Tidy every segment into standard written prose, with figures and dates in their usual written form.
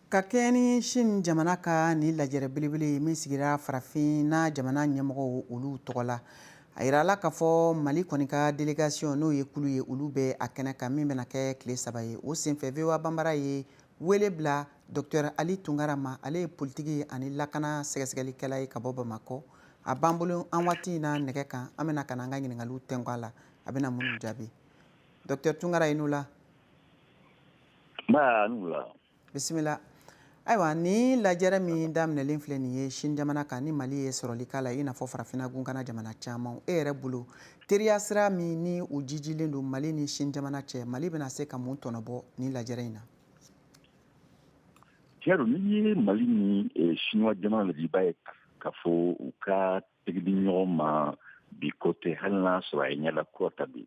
Ka kɛ ni Sine jamana ka ni lajɛrɛ belebele min sigira farafin na jamana ɲɛmɔgɔw olu tɔgɔ la. A yirala k'a fɔ Mali kɔni ka délégation n'o ye kulu ye olu bɛ a kɛnɛ kan min bɛna kɛ tile 3 ye. O senfɛ VOA Banbara ye wele bila Dr Ali Tunkara ma, ale ye politique ani lakana sɛgɛsɛgɛlikɛla ye ka bɔ Bamakɔ. A b'an bolo an waati in na nɛgɛ kan an bɛna ka na an ka ɲininkaliw tɛnku a la. A bɛna minnu jaabi. Dr Tunkara i n'u la. Bisimila. Ayiwa ni lajɛrɛ min daminɛlen filɛ nin ye Sine jamana kan ni Mali ye sɔrɔli k'a la i n'a fɔ farafinna gunkana jamana caman. E yɛrɛ bolo teriya sira min ni u jijilen don Mali ni Sine jamana cɛ, Mali bɛna se ka mun tɔnɔbɔ ni lajɛrɛ in na? Tiɲɛ n'i ye Mali ni Chinois jamana lajɛ i b'a ye k'a fɔ u ka tɛgɛ di ɲɔgɔn ma bi ko tɛ hali n'a sɔrɔ a ye ɲɛda kura ta bi.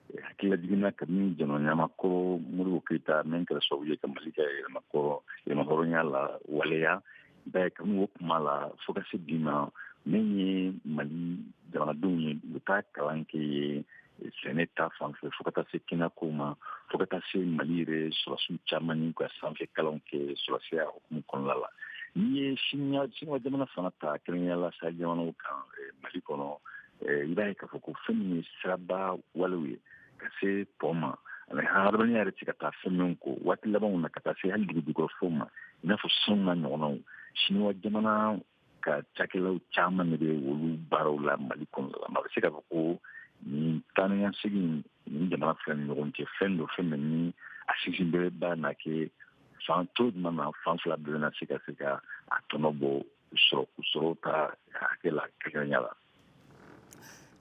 Hakilila jiginna kabini jamana kɔrɔ Modibo Keyita min kɛra sababu ye ka Mali kɛ yɛlɛma hɔrɔnya la waleya i b'a ye kabini o kuma la fo ka se bi ma min ye Mali jamanadenw ye u ka kalan kɛ sɛnɛ ta fanfɛ fo ka taa se kɛnɛko ma fo ka taa se Mali yɛrɛ sɔrɔsiw caman ni ka sanfɛ kalanw kɛ sɔrɔsiya hukumu kɔnɔna la. N'i ye Chinois jamana fana ta kɛrɛnkɛrɛnnenya la Sahel jamanaw kan Mali kɔnɔ i b'a ye k'a fɔ ko fɛn min ye siraba walew ye ka se tɔ ma ani hadamadenya yɛrɛ tɛ ka taa fɛn min ko waati labanw na ka taa se hali dugukɔrɔfɛnw ma i n'a fɔ sanu n'a ɲɔgɔnnaw Chinois jamana ka cakɛlaw caman de bɛ olu baaraw la Mali kɔnɔna la. A bɛ se k'a fɔ ko nin taa ni ka segin nin jamana fila ni ɲɔgɔn cɛ fɛn dɔ fɛn min ni a sinsin bɛɛ b'a na kɛ fan tɔ jumɛn na fan fila bɛɛ na se ka a tɔnɔ bɔ u sɔrɔ ta hakɛ la kɛrɛnkɛrɛnnenya la.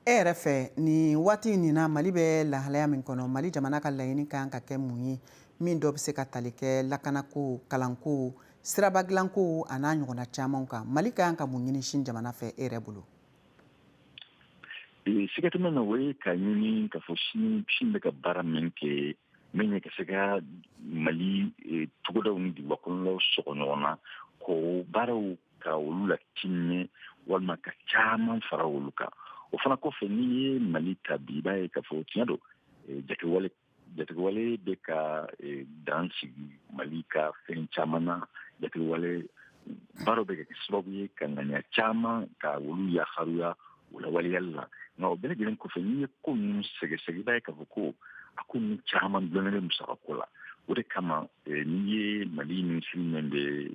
E yɛrɛ fɛ nin waati nin na Mali bɛ lahalaya min kɔnɔ Mali jamana ka laɲini kan ka kɛ mun ye min dɔ bɛ se ka tali kɛ lakanako kalanko siraba dilanko a n'a ɲɔgɔnna caman kan Mali ka kan ka mun ɲini Sine jamana fɛ e yɛrɛ bolo? Siga tɛmɛ na o ye ka ɲini k'a fɔ Sine bɛ ka baara min kɛ min ye ka se ka Mali togodaw ni duguba kɔnɔnaw sɔgɔ ɲɔgɔn na k'o baaraw ka olu latimɛ walima ka caman fara olu kan. O fana kɔfɛ n'i ye Mali ta bi i b'a ye k'a fɔ tiɲɛ don jatigɛwale bɛ ka dan sigi Mali ka fɛn caman na jatigɛwale baaraw bɛ kɛ sababu ye ka ŋaniya caman ka olu yaharuya o la waleyali la nka o bɛɛ lajɛlen kɔfɛ n'i ye ko ninnu sɛgɛsɛgɛ i b'a ye k'a fɔ ko a ko ninnu caman dɔnnen musakako la o de kama n'i ye Mali minisiri min bɛ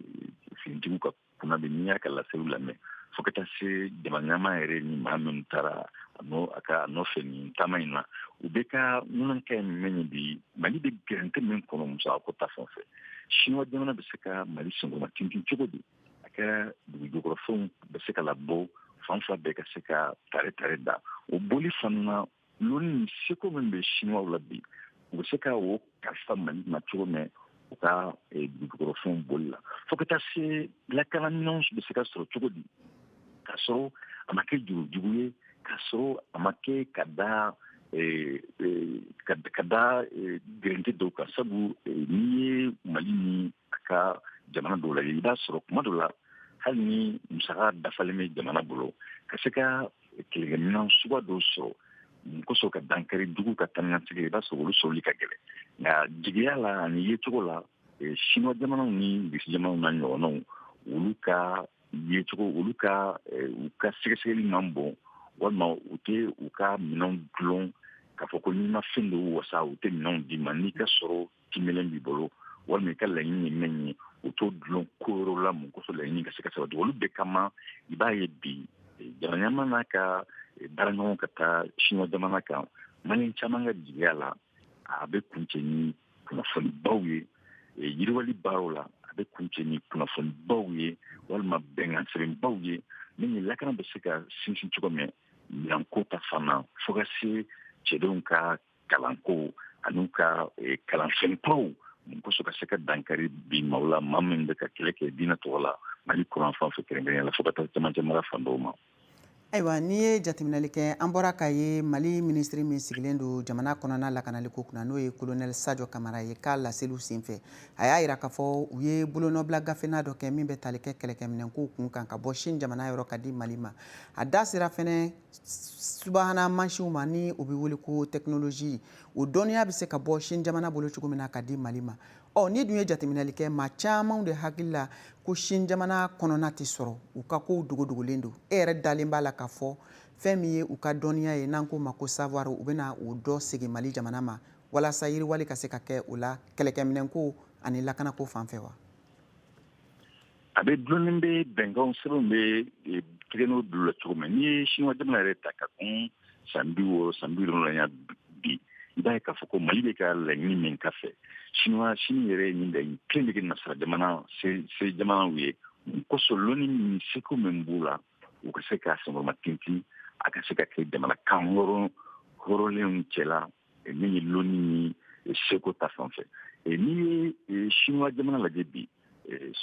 finitigiw ka kunna bɛ n'i y'a ka laseliw lamɛn fo ka taa se jamana ɲɛmaa yɛrɛ ni maa min taara a ka nɔfɛ nin taama in na u bɛ ka ɲɔgɔnkɛ min ye bi Mali bɛ gɛrɛntɛ min kɔnɔ musakako ta fan fɛ Chinois jamana bɛ se ka Mali senkɔrɔ tintin cogo di a kɛra dugujukɔrɔfɛnw bɛ se ka labɔ fan fila bɛɛ ka se ka tare da o boli fana loni seko min bɛ Chinois la bi u bɛ se ka o kalifa Mali ma cogo min u ka dugukɔrɔfɛnw boli la fo ka taa se lakanaminɛnw bɛ se ka sɔrɔ cogo di k'a sɔrɔ a ma kɛ jurujugu ye k'a sɔrɔ a ma kɛ ka da gɛrɛntɛ dɔw kan sabu n'i ye Mali ni a ka jamana dɔw lajɛ i b'a sɔrɔ kuma dɔw la hali ni musaka dafalen bɛ jamana bolo ka se ka kɛlɛkɛminɛn suguya dɔw sɔrɔ kosɔn ka dankari dugu ka taanikasegin i b'a sɔrɔ olu sɔrɔli ka gɛlɛn nka jigiya la ani yecogo la Chinois jamanaw ni Russie jamanaw n'a ɲɔgɔnnaw olu ka yecogo olu ka sɛgɛsɛgɛli man bon walima u tɛ u ka minɛnw dulon k'a fɔ ko n'i ma fɛn dɔw wasa u tɛ minɛnw d'i ma n'i ka sɔrɔ timɛlen b'i bolo walima i ka laɲini ye min ye u t'o dulon ko yɔrɔ la mun kosɔn laɲini ka se ka sabati olu bɛɛ kama i b'a ye bi jamana ɲɛmaa n'a ka baaraɲɔgɔnw ka taa Chinois jamana kan Mali caman ka jigiya la a bɛ kuncɛ ni kunnafonibaw ye yiriwali baaraw la a bɛ kuncɛ ni kunnafonibaw ye walima bɛnkan sɛbɛnbaw ye min ye lakana bɛ se ka sinsin cogo min milanko ta fana fo ka se cɛdenw ka kalanko an'u ka kalanfɛnbaw mun kosɔn ka se ka dankari bi maaw la maa min bɛ ka kɛlɛ kɛ diinɛ tɔgɔ la Mali kuran fan fɛ kɛrɛnkɛrɛnnenya la fo ka taa cɛmancɛ mara fan dɔw ma. Ayiwa n'i ye jateminɛli kɛ an bɔra k'a ye Mali ministre min sigilen don jamana kɔnɔna lakanaliko kunna n'o ye colonel Sadio Kamara ye k'a laseliw senfɛ a y'a yira k'a fɔ u ye bolonɔbila gafena dɔ kɛ min bɛ tali kɛ kɛlɛkɛminɛnkow kun kan ka bɔ Sine jamana yɔrɔ ka di Mali ma a da sera fɛnɛ subahana mansiw ma ni o bɛ wele ko technologie o dɔnniya bɛ se ka bɔ Sine jamana bolo cogo min na ka di Mali ma ni dun ye jateminɛli kɛ maa camanw de hakili la ko Sine jamana kɔnɔna tɛ sɔrɔ u ka kow dogodogolen don e yɛrɛ dalen b'a la k'a fɔ fɛn min ye u ka dɔnniya ye n'an k'o ma ko savoir u bɛna o dɔ segin Mali jamana ma walasa yiriwali ka se ka kɛ o la kɛlɛkɛminɛnko ani lakanako fan fɛ wa a bɛ dulonnen bɛ bɛnkanw sɛbɛnw bɛ tigɛ n'o bolo la cogo min n'i ye Chinois jamana yɛrɛ ta ka kun san 60 san 70 bi i b'a ye k'a fɔ ko Mali bɛ ka laɲini min ka fɛ Sini yɛrɛ ye nin laɲini kelen de kɛ nasara jamana se jamanaw ye kosɔn loni min seko min b'u la u ka se ka sɛnɛma tintin a ka se ka kɛ jamana kan hɔrɔnlenw cɛla min ye loni ni seko ta fan fɛ n'i ye Chinois jamana lajɛ bi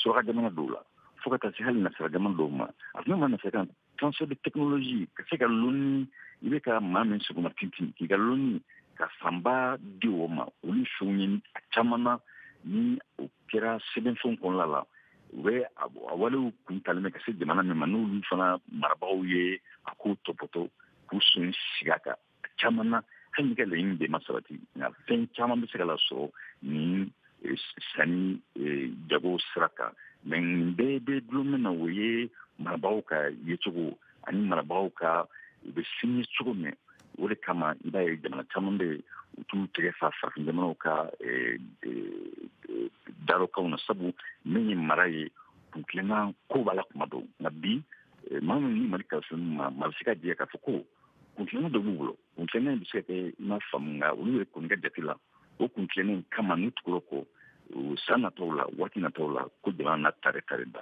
suraka jamana dɔw la fo ka taa se hali nasara jamana dɔw ma a tun ma nasara kan transfert de technologie ka se ka loni i bɛ ka maa min sɛnɛma tintin k'i ka loni ka fanba di o ma olu fɛnw ye a caman na ni o kɛra sɛbɛnfɛnw kɔnɔna la u bɛ a walew kuntalen bɛ ka se jamana min ma n'olu fana marabagaw ye a ko tɔpɔtɔ k'u sɔn sigi a kan a caman na hali ni ka laɲini de ma sabati nka fɛn caman bɛ se ka lasɔrɔ ni sanni jago sira kan mɛ nin bɛɛ bɛ dulon min na o ye marabagaw ka yecogo ani marabagaw ka u bɛ sini cogo min o de kama i b'a ye jamana caman bɛ u t'u tɛgɛ fa farafin jamanaw ka darokanw na sabu min ye mara ye kuntilenna ko b'a la kuma dɔw nka bi maa min ni Mali kalifalen ma maa bɛ se ka jɛ k'a fɔ ko kuntilenna dɔ b'u bolo kuntilenna bɛ se ka kɛ i ma faamu nka olu yɛrɛ kɔni ka jate la o kuntilenna kama n'u tugura kɔ san nataw la waati nataw la ko jamana na tare da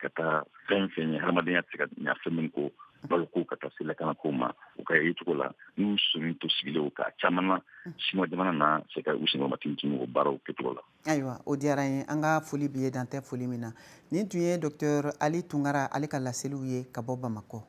ka taa fɛn fɛn ye hadamadenya tɛ se ka ɲa fɛn min ko baloko ka taa se lakanako ma u ka ye cogo la n'u sɔnni to sigilen ka caman na Chinois jamana na se ka u sɛnɛma tintin o baaraw kɛcogo la. Ayiwa o diyara n ye an ka foli bi ye dan tɛ foli min na nin tun ye docteur Ali Tunkara ale ka laseliw ye ka bɔ Bamakɔ.